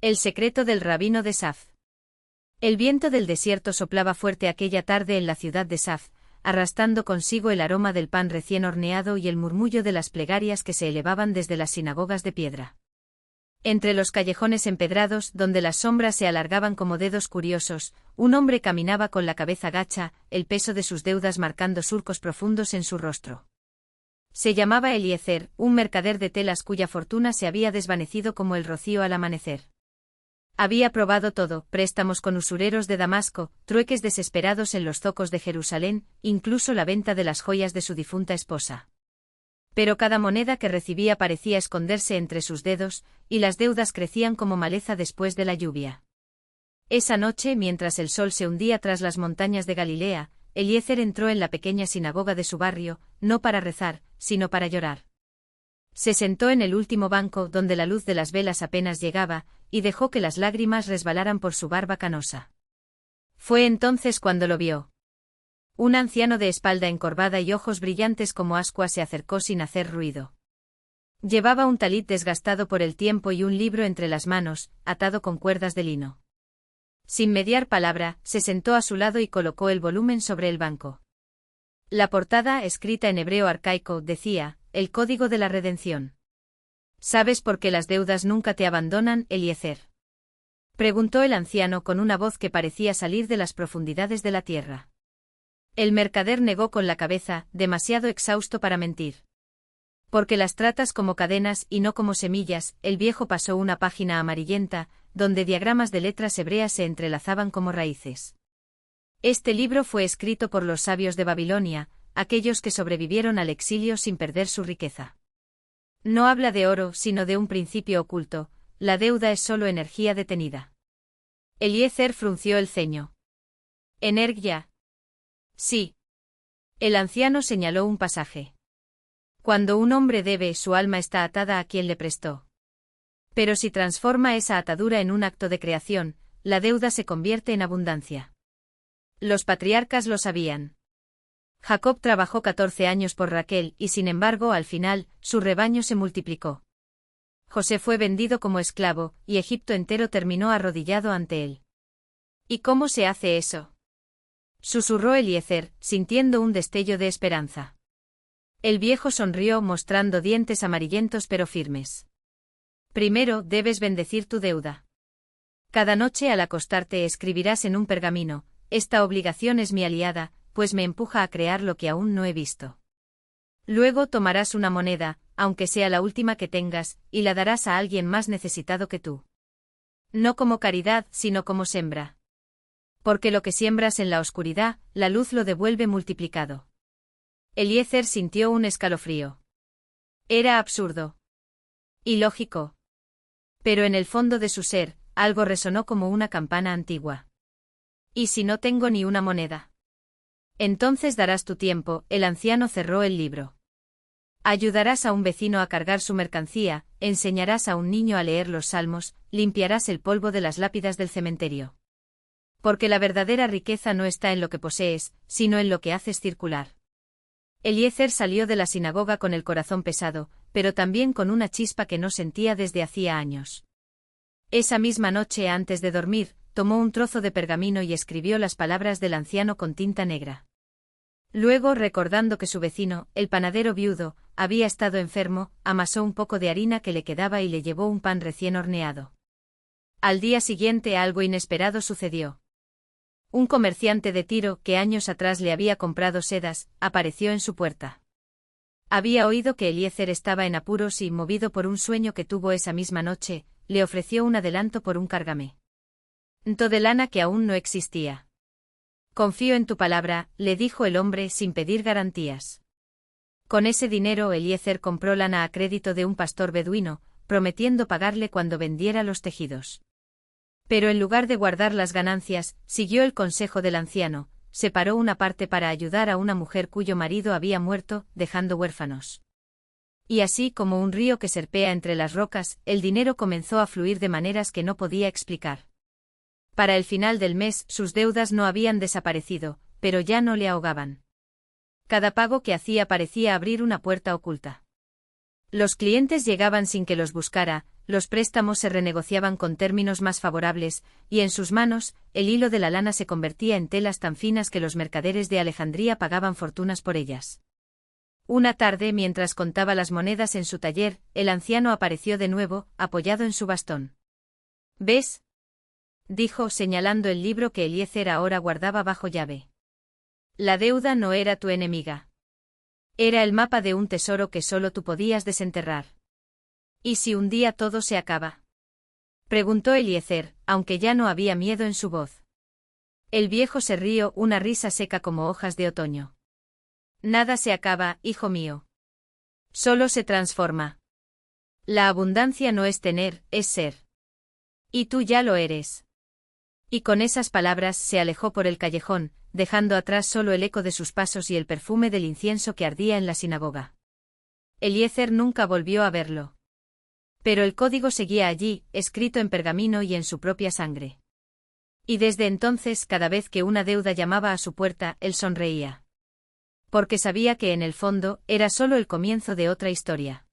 El secreto del rabino de Saf. El viento del desierto soplaba fuerte aquella tarde en la ciudad de Saf, arrastrando consigo el aroma del pan recién horneado y el murmullo de las plegarias que se elevaban desde las sinagogas de piedra. Entre los callejones empedrados, donde las sombras se alargaban como dedos curiosos, un hombre caminaba con la cabeza gacha, el peso de sus deudas marcando surcos profundos en su rostro. Se llamaba Eliezer, un mercader de telas cuya fortuna se había desvanecido como el rocío al amanecer. Había probado todo, préstamos con usureros de Damasco, trueques desesperados en los zocos de Jerusalén, incluso la venta de las joyas de su difunta esposa. Pero cada moneda que recibía parecía esconderse entre sus dedos, y las deudas crecían como maleza después de la lluvia. Esa noche, mientras el sol se hundía tras las montañas de Galilea, Eliezer entró en la pequeña sinagoga de su barrio, no para rezar, sino para llorar. Se sentó en el último banco donde la luz de las velas apenas llegaba, y dejó que las lágrimas resbalaran por su barba canosa. Fue entonces cuando lo vio. Un anciano de espalda encorvada y ojos brillantes como ascuas se acercó sin hacer ruido. Llevaba un talit desgastado por el tiempo y un libro entre las manos, atado con cuerdas de lino. Sin mediar palabra, se sentó a su lado y colocó el volumen sobre el banco. La portada, escrita en hebreo arcaico, decía: El código de la redención. ¿Sabes por qué las deudas nunca te abandonan, Eliezer?, preguntó el anciano con una voz que parecía salir de las profundidades de la tierra. El mercader negó con la cabeza, demasiado exhausto para mentir. Porque las tratas como cadenas y no como semillas. El viejo pasó una página amarillenta, donde diagramas de letras hebreas se entrelazaban como raíces. Este libro fue escrito por los sabios de Babilonia, aquellos que sobrevivieron al exilio sin perder su riqueza. No habla de oro, sino de un principio oculto: la deuda es solo energía detenida. Eliezer frunció el ceño. ¿Energía? Sí. El anciano señaló un pasaje. Cuando un hombre debe, su alma está atada a quien le prestó. Pero si transforma esa atadura en un acto de creación, la deuda se convierte en abundancia. Los patriarcas lo sabían. Jacob trabajó 14 años por Raquel y sin embargo al final, su rebaño se multiplicó. José fue vendido como esclavo, y Egipto entero terminó arrodillado ante él. ¿Y cómo se hace eso?, susurró Eliezer, sintiendo un destello de esperanza. El viejo sonrió mostrando dientes amarillentos pero firmes. Primero debes bendecir tu deuda. Cada noche al acostarte escribirás en un pergamino: esta obligación es mi aliada, pues me empuja a crear lo que aún no he visto. Luego tomarás una moneda, aunque sea la última que tengas, y la darás a alguien más necesitado que tú. No como caridad, sino como siembra. Porque lo que siembras en la oscuridad, la luz lo devuelve multiplicado. Eliezer sintió un escalofrío. Era absurdo. Ilógico. Pero en el fondo de su ser, algo resonó como una campana antigua. ¿Y si no tengo ni una moneda? Entonces darás tu tiempo. El anciano cerró el libro. Ayudarás a un vecino a cargar su mercancía, enseñarás a un niño a leer los salmos, limpiarás el polvo de las lápidas del cementerio. Porque la verdadera riqueza no está en lo que posees, sino en lo que haces circular. Eliezer salió de la sinagoga con el corazón pesado, pero también con una chispa que no sentía desde hacía años. Esa misma noche antes de dormir, tomó un trozo de pergamino y escribió las palabras del anciano con tinta negra. Luego, recordando que su vecino, el panadero viudo, había estado enfermo, amasó un poco de harina que le quedaba y le llevó un pan recién horneado. Al día siguiente algo inesperado sucedió. Un comerciante de Tiro, que años atrás le había comprado sedas, apareció en su puerta. Había oído que Eliezer estaba en apuros y, movido por un sueño que tuvo esa misma noche, le ofreció un adelanto por un cargamé. De lana que aún no existía. Confío en tu palabra, le dijo el hombre sin pedir garantías. Con ese dinero Eliezer compró lana a crédito de un pastor beduino, prometiendo pagarle cuando vendiera los tejidos. Pero en lugar de guardar las ganancias, siguió el consejo del anciano: separó una parte para ayudar a una mujer cuyo marido había muerto, dejando huérfanos. Y así como un río que serpea entre las rocas, el dinero comenzó a fluir de maneras que no podía explicar. Para el final del mes, sus deudas no habían desaparecido, pero ya no le ahogaban. Cada pago que hacía parecía abrir una puerta oculta. Los clientes llegaban sin que los buscara, los préstamos se renegociaban con términos más favorables, y en sus manos, el hilo de la lana se convertía en telas tan finas que los mercaderes de Alejandría pagaban fortunas por ellas. Una tarde, mientras contaba las monedas en su taller, el anciano apareció de nuevo, apoyado en su bastón. ¿Ves?, dijo, señalando el libro que Eliezer ahora guardaba bajo llave. La deuda no era tu enemiga. Era el mapa de un tesoro que solo tú podías desenterrar. ¿Y si un día todo se acaba?, preguntó Eliezer, aunque ya no había miedo en su voz. El viejo se rió, una risa seca como hojas de otoño. Nada se acaba, hijo mío. Solo se transforma. La abundancia no es tener, es ser. Y tú ya lo eres. Y con esas palabras se alejó por el callejón, dejando atrás solo el eco de sus pasos y el perfume del incienso que ardía en la sinagoga. Eliezer nunca volvió a verlo. Pero el código seguía allí, escrito en pergamino y en su propia sangre. Y desde entonces, cada vez que una deuda llamaba a su puerta, él sonreía. Porque sabía que en el fondo, era solo el comienzo de otra historia.